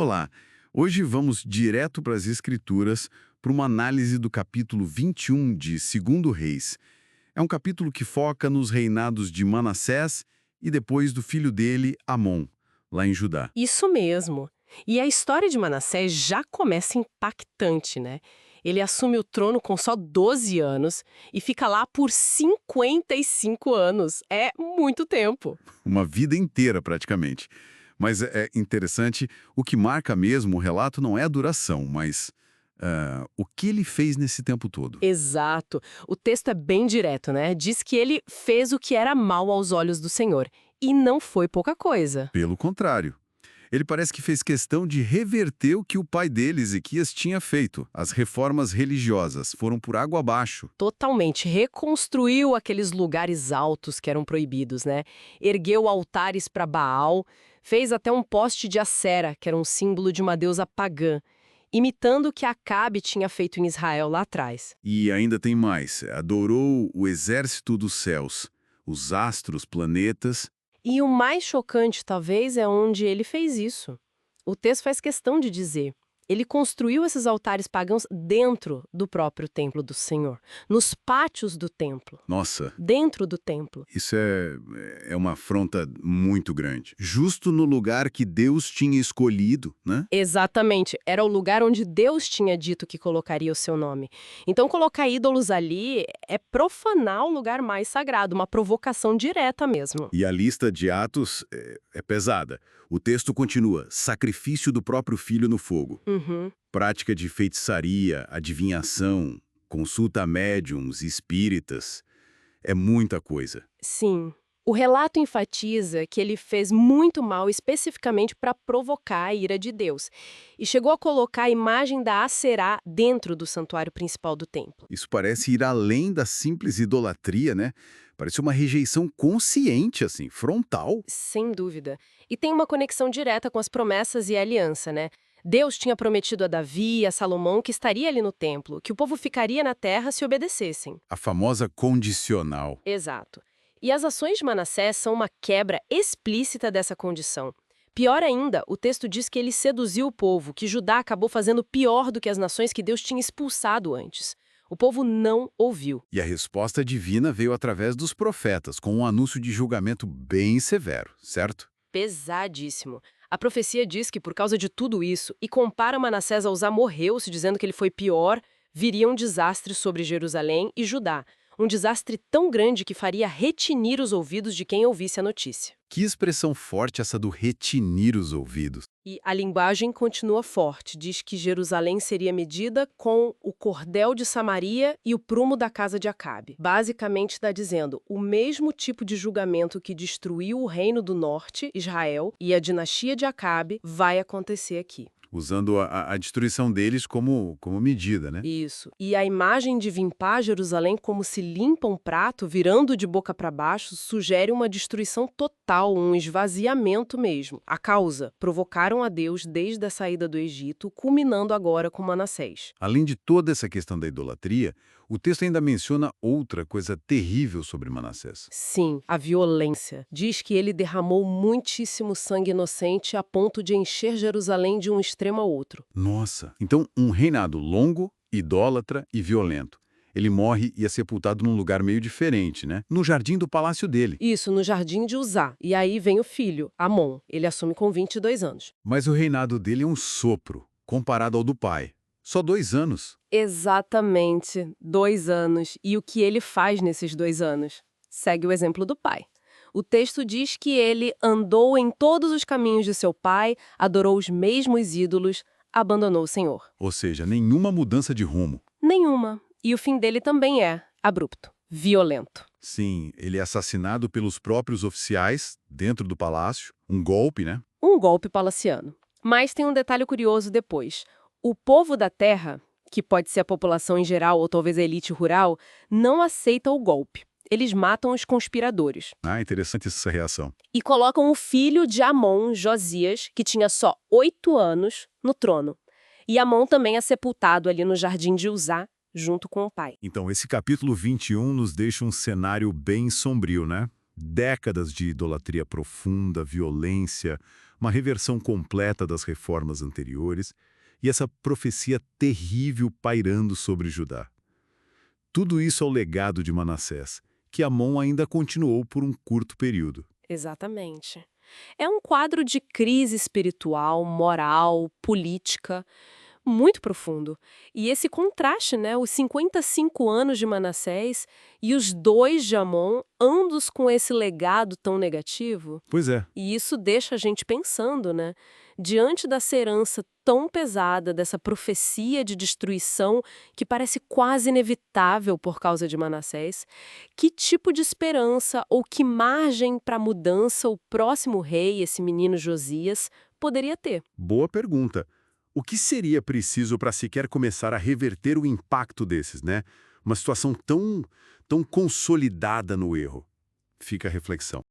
Olá, hoje vamos direto para as Escrituras para uma análise do capítulo 21 de Segundo Reis. É um capítulo que foca nos reinados de Manassés e depois do filho dele, Amon, lá em Judá. Isso mesmo. E a história de Manassés já começa impactante, né? Ele assume o trono com só 12 anos e fica lá por 55 anos. É muito tempo. Uma vida inteira, praticamente. Mas é interessante, o que marca mesmo o relato não é a duração, mas o que ele fez nesse tempo todo. Exato. O texto é bem direto, né? Diz que ele fez o que era mal aos olhos do Senhor. E não foi pouca coisa. Pelo contrário. Ele parece que fez questão de reverter o que o pai dele, Ezequias, tinha feito. As reformas religiosas foram por água abaixo. Totalmente. Reconstruiu aqueles lugares altos que eram proibidos, né? Ergueu altares para Baal, fez até um poste de Acera, que era um símbolo de uma deusa pagã, imitando o que Acabe tinha feito em Israel lá atrás. E ainda tem mais. Adorou o exército dos céus, os astros, planetas. E o mais chocante, talvez, é onde ele fez isso. O texto faz questão de dizer. Ele construiu esses altares pagãos dentro do próprio templo do Senhor, nos pátios do templo, Nossa, dentro do templo. isso é uma afronta muito grande. Justo no lugar que Deus tinha escolhido, né? Exatamente, era o lugar onde Deus tinha dito que colocaria o seu nome. Então, colocar ídolos ali é profanar o lugar mais sagrado, uma provocação direta mesmo. E a lista de atos é pesada. O texto continua: sacrifício do próprio filho no fogo, Uhum. prática de feitiçaria, adivinhação, consulta a médiums, espíritas. É muita coisa. Sim. O relato enfatiza que ele fez muito mal especificamente para provocar a ira de Deus e chegou a colocar a imagem da Aserá dentro do santuário principal do templo. Isso parece ir além da simples idolatria, né? Parece uma rejeição consciente, assim, frontal. Sem dúvida. E tem uma conexão direta com as promessas e a aliança, né? Deus tinha prometido a Davi e a Salomão que estaria ali no templo, que o povo ficaria na terra se obedecessem. A famosa condicional. Exato. E as ações de Manassés são uma quebra explícita dessa condição. Pior ainda, o texto diz que ele seduziu o povo, que Judá acabou fazendo pior do que as nações que Deus tinha expulsado antes. O povo não ouviu. E a resposta divina veio através dos profetas, com um anúncio de julgamento bem severo, certo? Pesadíssimo. A profecia diz que por causa de tudo isso, e compara Manassés aos amorreus, dizendo que ele foi pior, viria um desastre sobre Jerusalém e Judá. Um desastre tão grande que faria retinir os ouvidos de quem ouvisse a notícia. Que expressão forte essa do retinir os ouvidos. E a linguagem continua forte. Diz que Jerusalém seria medida com o cordel de Samaria e o prumo da casa de Acabe. Basicamente está dizendo o mesmo tipo de julgamento que destruiu o reino do norte, Israel, e a dinastia de Acabe vai acontecer aqui. Usando a destruição deles como medida, né? Isso. E a imagem de limpar Jerusalém como se limpa um prato, virando de boca para baixo, sugere uma destruição total, um esvaziamento mesmo. A causa: provocaram a Deus desde a saída do Egito, culminando agora com Manassés. Além de toda essa questão da idolatria, o texto ainda menciona outra coisa terrível sobre Manassés. Sim, a violência. Diz que ele derramou muitíssimo sangue inocente a ponto de encher Jerusalém de um extremo ao outro. Nossa! Então, um reinado longo, idólatra e violento. Ele morre e é sepultado num lugar meio diferente, né? No jardim do palácio dele. Isso, no jardim de Uzá. E aí vem o filho, Amon. Ele assume com 22 anos. Mas o reinado dele é um sopro, comparado ao do pai. Só 2 anos. Exatamente, 2 anos. E o que ele faz nesses 2 anos? Segue o exemplo do pai. O texto diz que ele andou em todos os caminhos de seu pai, adorou os mesmos ídolos, abandonou o Senhor. Ou seja, nenhuma mudança de rumo. Nenhuma. E o fim dele também é abrupto, violento. Sim, ele é assassinado pelos próprios oficiais dentro do palácio. Um golpe, né? Um golpe palaciano. Mas tem um detalhe curioso depois. O povo da terra, que pode ser a população em geral ou talvez a elite rural, não aceita o golpe. Eles matam os conspiradores. Ah, interessante essa reação. E colocam o filho de Amon, Josias, que tinha só 8 anos, no trono. E Amon também é sepultado ali no jardim de Uzá, junto com o pai. Então, esse capítulo 21 nos deixa um cenário bem sombrio, né? Décadas de idolatria profunda, violência, uma reversão completa das reformas anteriores e essa profecia terrível pairando sobre Judá. Tudo isso é o legado de Manassés, que Amon ainda continuou por um curto período. Exatamente. É um quadro de crise espiritual, moral, política, muito profundo. E esse contraste, né, os 55 anos de Manassés e os 2 de Amon, ambos com esse legado tão negativo, Pois é, e isso deixa a gente pensando, né? Diante dessa herança tão pesada, dessa profecia de destruição que parece quase inevitável por causa de Manassés, que tipo de esperança ou que margem para mudança o próximo rei, esse menino Josias, poderia ter? boa pergunta. O que seria preciso para sequer começar a reverter o impacto desses, né? Uma situação tão consolidada no erro. Fica a reflexão.